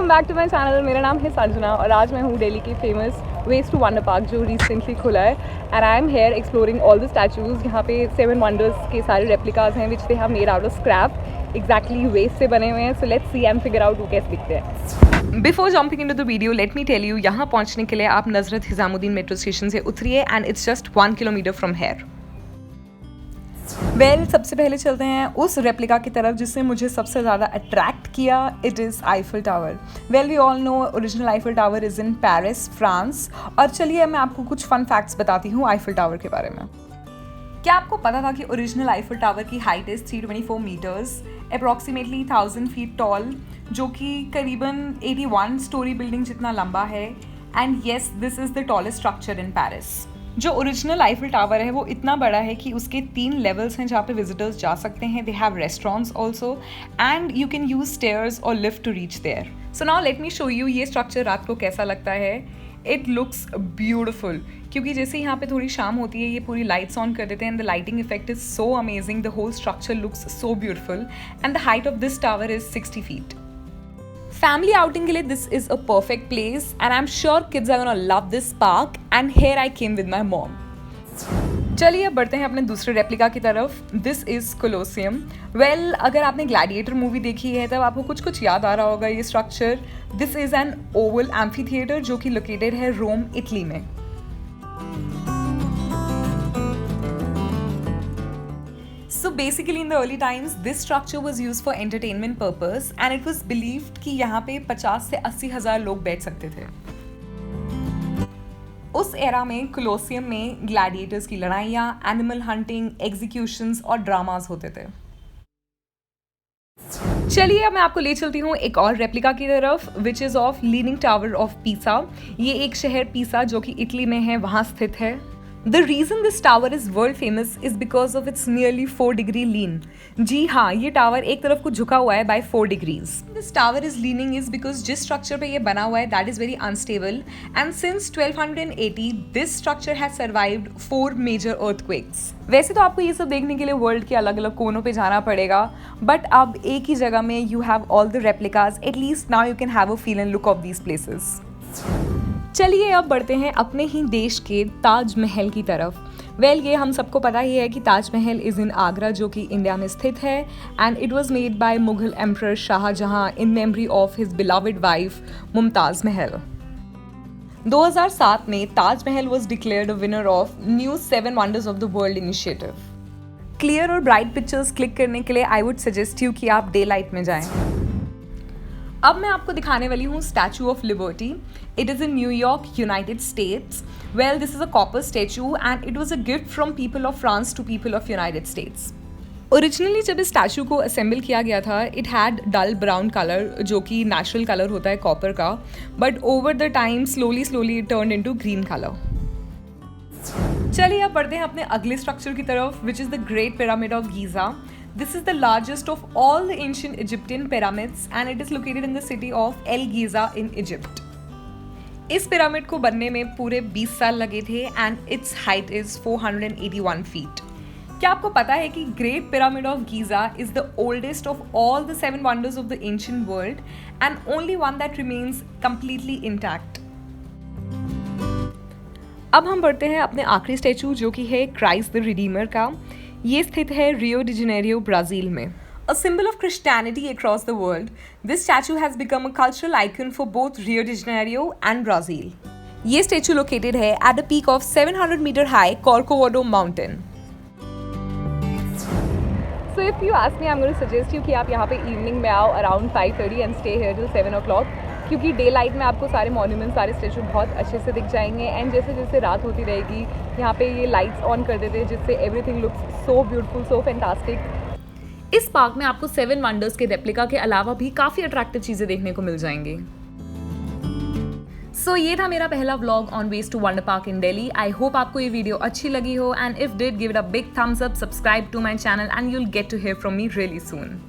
Back to my channel. मेरा नाम है संजना और आज मैं हूँ दिल्ली की famous waste to wonder park जो रिसेंटली खुला है and I am here exploring all the statues. यहाँ पे 7 वंडर्स के सारे रेप्लिकाज हैं which they have made out of scrap, exactly waste से बने हुए हैं। So let's see and figure out वो कैसे दिखते हैं। Before jumping into the video let me tell you, यहाँ पहुँचने के लिए आप नजरत हिजामुद्दीन मेट्रो स्टेशन से उतरिए and it's just 1 kilometre from here. सबसे पहले चलते हैं उस रेप्लिका की तरफ जिसने मुझे सबसे ज़्यादा अट्रैक्ट किया। It is Eiffel tower. We all know original Eiffel tower is in Paris, France. और चलिए मैं आपको कुछ फन फैक्ट्स बताती हूँ आईफल टावर के बारे में। क्या आपको पता था कि ओरिजिनल आईफल टावर की height is 324 metres, approximately 1000 feet tall, जो कि करीबन 81 स्टोरी बिल्डिंग जितना लंबा है। And yes, this is the tallest structure in Paris. जो ओरिजिनल आईफल टावर है वो इतना बड़ा है कि उसके 3 लेवल्स हैं जहाँ पे विजिटर्स जा सकते हैं। They have restaurants also and you can use stairs और lift to reach there. So now let me show you ये स्ट्रक्चर रात को कैसा लगता है। इट लुक्स ब्यूटिफुल क्योंकि जैसे यहाँ पे थोड़ी शाम होती है ये पूरी लाइट्स ऑन कर देते हैं and the lighting effect is so amazing. The whole structure looks so beautiful and the height of this tower is 60 feet. Family outing के लिए this is a perfect place and I am sure kids are gonna love this park and here I came with my mom. चलिए अब बढ़ते हैं अपने दूसरे replica की तरफ। This is Colosseum. अगर आपने ग्लैडिएटर मूवी देखी है तब आपको कुछ याद आ रहा होगा ये structure. This is an Oval amphi theatre जो कि लोकेटेड है रोम, इटली में। So basically in the early times this structure was used for entertainment purpose and it was believed कि यहाँ पे 50 से 80 हज़ार लोग बैठ सकते थे। उस एरा में कोलोसियम में ग्लैडिएटर्स की लड़ाइयाँ, एनिमल हंटिंग, एग्जीक्यूशंस और ड्रामास होते थे। चलिए अब मैं आपको ले चलती हूँ एक और रेप्लिका की तरफ which is of leaning tower of Pisa. ये एक शहर पीसा जो कि इटली में है वहाँ स्थित है। The reason this tower is world famous is because of its nearly 4-degree lean. जी हाँ, ये टावर एक तरफ को झुका हुआ है by 4 degrees. This tower is leaning is because जिस structure पे ये बना हुआ है that is very unstable and since 1280 this structure has survived 4 major earthquakes. वैसे तो आपको ये सब देखने के लिए वर्ल्ड के अलग अलग कोनों पे जाना पड़ेगा बट अब एक ही जगह में you have all the replicas. At least now you can have a feel and look of these places. चलिए अब बढ़ते हैं अपने ही देश के ताजमहल की तरफ। ये हम सबको पता ही है कि ताजमहल इज़ इन आगरा जो कि इंडिया में स्थित है and it was made by Mughal emperor Shahjahan in memory of his beloved wife Mumtaz Mahal. 2007 में Taj Mahal was declared a winner of new 7 wonders of the world initiative. Clear और ब्राइट पिक्चर्स क्लिक करने के लिए आई वुड सजेस्ट यू कि आप day light में जाएं। अब मैं आपको दिखाने वाली हूँ Statue of Liberty. It is in New York, United States. This is a copper statue and it was a gift from people of France to people of United States. Originally जब इस स्टैचू को असेंबल किया गया था it had dull brown colour जो कि natural colour होता है कॉपर का, but over the time slowly it turned into green colour. चलिए अब बढ़ते हैं अपने अगले स्ट्रक्चर की तरफ which is the great pyramid of Giza. This is the largest of all the ancient Egyptian pyramids and it is located in the city of El Giza in Egypt. इस pyramid को बनने में पूरे 20 साल लगे थे and its height is 481 feet. क्या आपको पता है कि Great Pyramid of Giza is the oldest of all the 7 wonders of the ancient world and only one that remains completely intact. अब हम बढ़ते हैं अपने आखिरी स्टैचू जो कि है क्राइस्ट द रिडीमर का। ये स्थित है रियो डी जेनेरियो, ब्राज़ील में। A symbol of Christianity across the world, this statue has become a cultural icon for both Rio de Janeiro and Brazil. ये स्टैचू लोकेटेड है at a peak of 700 meter high Corcovado mountain. So if you ask me, I'm going to suggest you कि आप यहाँ पे evening में आओ around 5:30 and stay here till 7 o'clock. क्योंकि day light में आपको सारे मॉन्यूमेंट्स, सारे स्टैचू बहुत अच्छे से दिख जाएंगे एंड जैसे जैसे रात होती रहेगी यहाँ पे ये लाइट्स ऑन कर देते हैं जिससे एवरीथिंग लुक्स सो ब्यूटीफुल, सो फैंटास्टिक। इस पार्क में आपको 7 वंडर्स के रेप्लिका के अलावा भी काफ़ी अट्रैक्टिव चीज़ें देखने को मिल जाएंगी। सो ये था मेरा पहला vlog on Waste to wonder Park in Delhi. I hope आपको ये वीडियो अच्छी लगी हो and if did give it a big thumbs up, subscribe to my channel and you'll get to hear from me really soon.